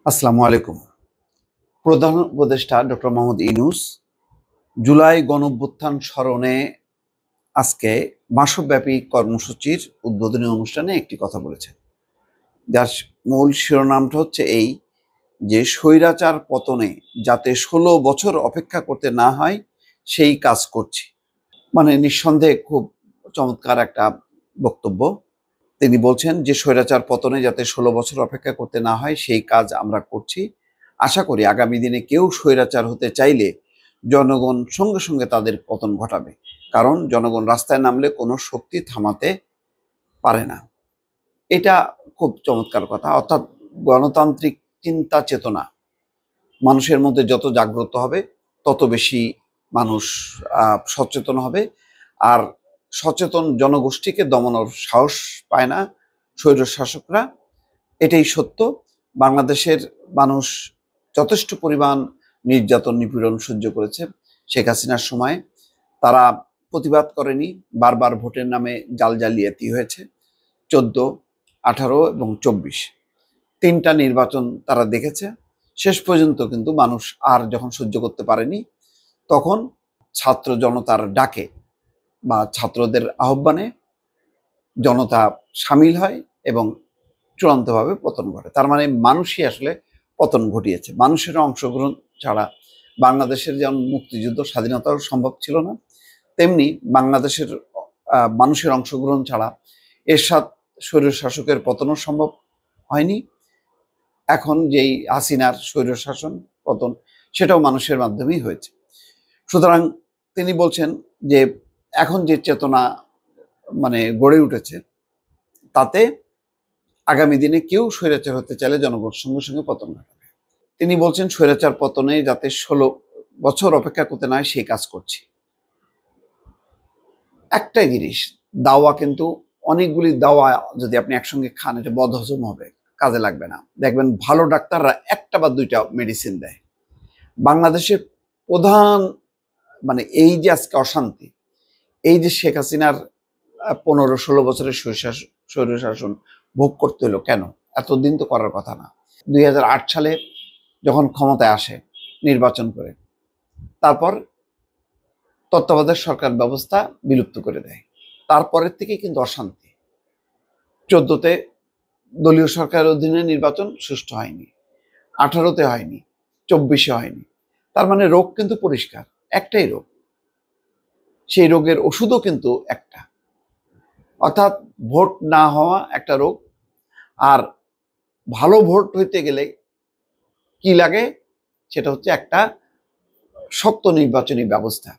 আসসালামু আলাইকুম। প্রধান উপদেষ্টা ডক্টর মোহাম্মদ ইউনূস জুলাই গণঅভ্যুত্থান স্মরণে আজকে মাসব্যাপী কর্মসূচির উদ্বোধনী অনুষ্ঠানে একটি কথা বলেছেন, যার মূল শিরোনামটা হচ্ছে এই যে স্বৈরাচার পতনে যাতে ১৬ বছর অপেক্ষা করতে না হয় সেই কাজ করছি। মানে নিঃসন্দেহে খুব চমৎকার একটা বক্তব্য। তিনি বলছেন যে স্বৈরাচার পতনে যাতে ১৬ বছর অপেক্ষা করতে না হয় সেই কাজ আমরা করছি। আশা করি আগামী দিনে কেউ স্বৈরাচার হতে চাইলে জনগণ সঙ্গে সঙ্গে তাদের পতন ঘটাবে, কারণ জনগণ রাস্তায় নামলে কোনো শক্তি থামাতে পারে না। এটা খুব চমৎকার কথা। অর্থাৎ গণতান্ত্রিক চিন্তা চেতনা মানুষের মধ্যে যত জাগ্রত হবে তত বেশি মানুষ সচেতন হবে। আর সচেতন জনগোষ্ঠীকে দমানোর সাহস পায় না স্বৈরশাসকরা। এটাই সত্য। বাংলাদেশের মানুষ যথেষ্ট পরিমাণ নির্যাতন নিপীড়ন সহ্য করেছে শেখ হাসিনার সময়। তারা প্রতিবাদ করেনি, বারবার ভোটের নামে জাল জালিয়াতি হয়েছে। ১৪, ১৮ এবং ২৪ তিনটা নির্বাচন তারা দেখেছে। শেষ পর্যন্ত কিন্তু মানুষ আর যখন সহ্য করতে পারেনি, তখন ছাত্র জনতার ডাকে বা ছাত্রদের আহ্বানে জনতা সামিল হয় এবং চূড়ান্তভাবে পতন ঘটে। তার মানে মানুষই আসলে পতন ঘটিয়েছে। মানুষের অংশগ্রহণ ছাড়া বাংলাদেশের যেমন মুক্তিযুদ্ধ স্বাধীনতাও সম্ভব ছিল না, তেমনি বাংলাদেশের মানুষের অংশগ্রহণ ছাড়া এরশাদ স্বৈরশাসকের পতনও সম্ভব হয়নি। এখন যেই হাসিনার স্বৈরশাসন পতন, সেটাও মানুষের মাধ্যমেই হয়েছে। সুতরাং তিনি বলছেন যে এখন যে চেতনা গড়ে উঠেছে, তাতে আগামী দিনে কেউ স্বৈরাচার হতে চাইলে জনগণ সঙ্গে সঙ্গে পতন ঘটাবে। তিনি বলছেন স্বৈরাচার পতনে যাতে ১৬ বছর অপেক্ষা করতে না হয় সেই কাজ করছি। একটাই জিনিস, দাওয়া কিন্তু অনেকগুলি দাওয়া যদি আপনি একসঙ্গে খান, এটা বদহজম হবে, কাজে লাগবে না। দেখবেন ভালো ডাক্তাররা একটা বা দুইটা মেডিসিন দেয়। বাংলাদেশের প্রধান এই যে আজকে অশান্তি, এই যে শেখ হাসিনার ১৫-১৬ বছরের স্বৈরশাসন ভোগ করতে হলো কেন? এতদিন তো করার কথা না। ২০০৮ সালে যখন ক্ষমতায় আসে নির্বাচন করে, তারপর তত্ত্বাবধায়ক সরকার ব্যবস্থা বিলুপ্ত করে দেয়। তারপরের থেকেই কিন্তু অশান্তি। ১৪তে দলীয় সরকারের অধীনে নির্বাচন সুষ্ঠু হয়নি, ১৮তে হয়নি, ২৪-এ হয়নি। তার মানে রোগ কিন্তু পরিষ্কার, একটাই রোগ। সেই রোগের ওষুধও কিন্তু একটা, অর্থাৎ ভোট না হওয়া একটা রোগ। আর ভালো ভোট হইতে গেলে কি লাগে? সেটা হচ্ছে একটা শক্ত নির্বাচনী ব্যবস্থা।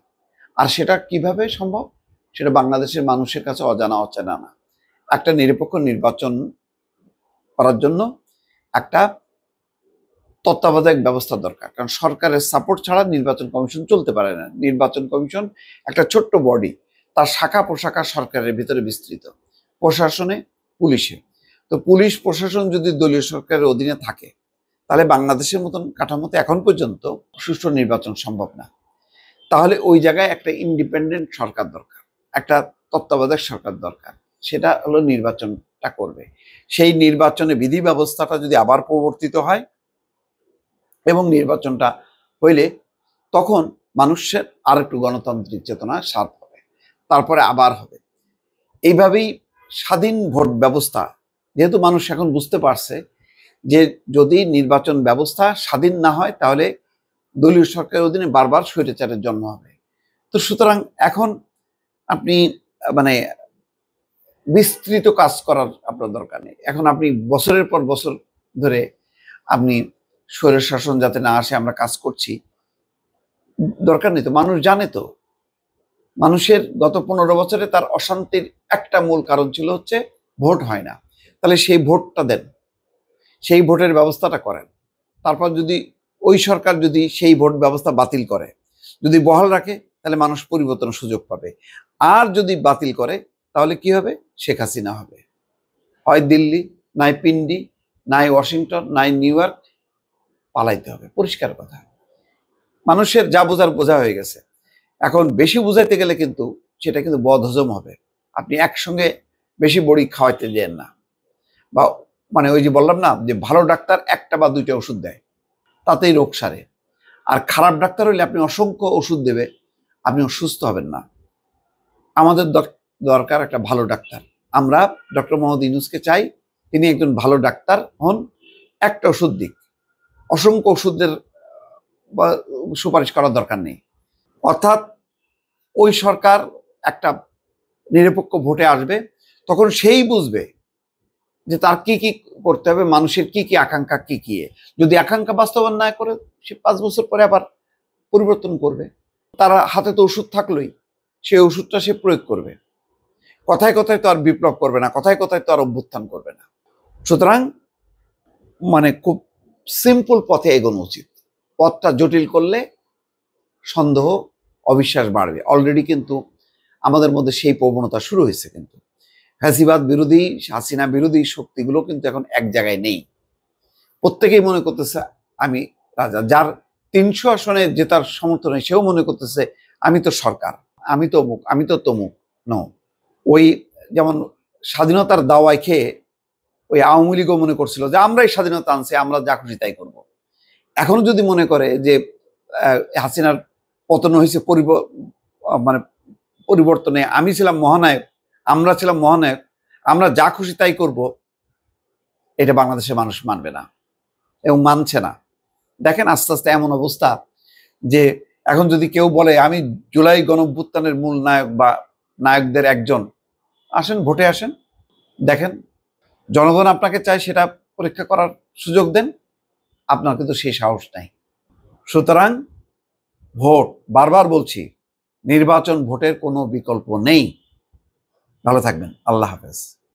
আর সেটা কিভাবে সম্ভব? সেটা বাংলাদেশের মানুষের কাছে অচেনা না। একটা নিরপেক্ষ নির্বাচন করার জন্য একটা তত্ত্বাবধায়ক ব্যবস্থা দরকার, কারণ সরকারের সাপোর্ট ছাড়া নির্বাচন কমিশন চলতে পারে না। নির্বাচন কমিশন একটা ছোট্ট বডি, তার শাখা প্রশাখা সরকারের ভিতরে বিস্তৃত, প্রশাসনে, পুলিশে। তো পুলিশ প্রশাসন যদি দলীয় সরকারের অধীনে থাকে, তাহলে বাংলাদেশের মতন কাঠামোতে এখন পর্যন্ত সুষ্ঠু নির্বাচন সম্ভব না। তাহলে ওই জায়গায় একটা ইন্ডিপেন্ডেন্ট সরকার দরকার, একটা তত্ত্বাবধায়ক সরকার দরকার। সেটা হলো নির্বাচনটা করবে। সেই নির্বাচনে বিধি ব্যবস্থাটা যদি আবার প্রবর্তিত হয় এবং নির্বাচনটা হইলে, তখন মানুষের আর একটু গণতান্ত্রিক চেতনা সার্থ হবে, তারপরে আবার হবে। এইভাবেই স্বাধীন ভোট ব্যবস্থা, যেহেতু মানুষ এখন বুঝতে পারছে যে যদি নির্বাচন ব্যবস্থা স্বাধীন না হয়, তাহলে দলীয় সরকারের অধীনে বারবার স্বৈরাচারের জন্ম হবে। তো সুতরাং এখন আপনি বিস্তৃত কাজ করার আপনার দরকার নেই। এখন আপনি বছরের পর বছর ধরে আপনি স্বৈর শাসন যাতে না আসে আমরা কাজ করছি, দরকার নেই তো। মানুষ জানে তো। মানুষের গত ১৫ বছরে তার অশান্তির একটা মূল কারণ ছিল হচ্ছে ভোট হয় না। তাহলে সেই ভোটটা দেন, সেই ভোটের ব্যবস্থাটা করেন। তারপর যদি ওই সরকার যদি সেই ভোট ব্যবস্থা বাতিল করে, যদি বহাল রাখে, তাহলে মানুষ পরিবর্তনের সুযোগ পাবে। আর যদি বাতিল করে, তাহলে কি হবে? শেখ হাসিনা হবে। হয় দিল্লি, নাই পিন্ডি, নাই ওয়াশিংটন, নাই নিউ ইয়র্ক, পালাইতে হবে। পরিষ্কার কথা। মানুষের যা বোঝার বোঝা হয়ে গেছে। এখন বেশি বুঝাইতে গেলে কিন্তু সেটা কিন্তু বদহজম হবে। আপনি একসঙ্গে বেশি বড়ি খাওয়াইতে দেন না, বা মানে ওই যে বললাম না যে ভালো ডাক্তার একটা বা দুইটা ওষুধ দেয়, তাতেই রোগ সারে। আর খারাপ ডাক্তার হইলে আপনি অসংখ্য ওষুধ দেবে, আপনি অসুস্থ হবেন না। আমাদের দরকার একটা ভালো ডাক্তার। আমরা ডক্টর মোহাম্মদ ইউনূসকে চাই তিনি একজন ভালো ডাক্তার হন, একটা ওষুধ দিক, অসংখ্য ওষুধের সুপারিশ করার দরকার নেই। অর্থাৎ ওই সরকার একটা নিরপেক্ষ ভোটে আসবে, তখন সেই বুঝবে যে তার কি কি করতে হবে, মানুষের কি কি আকাঙ্ক্ষা কি কি। যদি আকাঙ্ক্ষা বাস্তবায়ন না করে সে 5 বছর পরে আবার পরিবর্তন করবে। তার হাতে তো ওষুধ থাকলোই, সেই ওষুধটা সে প্রয়োগ করবে। কথায় কথায় তো আর বিপ্লব করবে না, কথায় কথায় তো আর অভ্যুত্থান করবে না। সুতরাং মানে খুব সিম্পল পথে এগোনো উচিত। পথটা জটিল করলে সন্দেহ, অবিশ্বাস বাড়বে। অলরেডি কিন্তু আমাদের মধ্যে সেই প্রবণতা শুরু হয়েছে। কিন্তু ফ্যাসিবাদ বিরোধী, হাসিনা বিরোধী শক্তিগুলো কিন্তু এখন এক জায়গায় নেই। প্রত্যেকেই মনে করতেছে আমি রাজা। যার 300 আসনে জেতার সমর্থনে সেও মনে করতেছে আমি তো সরকার, আমি তো অমুক, আমি তো তমুক। নো, ওই যেমন স্বাধীনতার দাওয়ায় খেয়ে ওই আওয়ামী লীগও মনে করছিল যে আমরাই স্বাধীনতা আনছি, আমরা যা খুশি তাই করবো। এখনো যদি মনে করে যে হাসিনার পতন হয়েছে মানে পরিবর্তনে, আমি ছিলাম মহানায়ক, আমরা ছিলাম মহানায়ক, আমরা যা খুশি তাই করব, এটা বাংলাদেশের মানুষ মানবে না এবং মানছে না। দেখেন আস্তে আস্তে এমন অবস্থা যে এখন যদি কেউ বলে আমি জুলাই গণঅভ্যুত্থানের মূল নায়ক বা নায়কদের একজন, আসেন ভোটে আসেন, দেখেন জনগণ আপনাকে চায় সেটা পরীক্ষা করার সুযোগ দেন। আপনার কিন্তু সেই সাহস নাই। সুতরাং ভোট, বারবার বলছি, নির্বাচন ভোটের কোনো বিকল্প নেই। ভালো থাকবেন। আল্লাহ হাফেজ।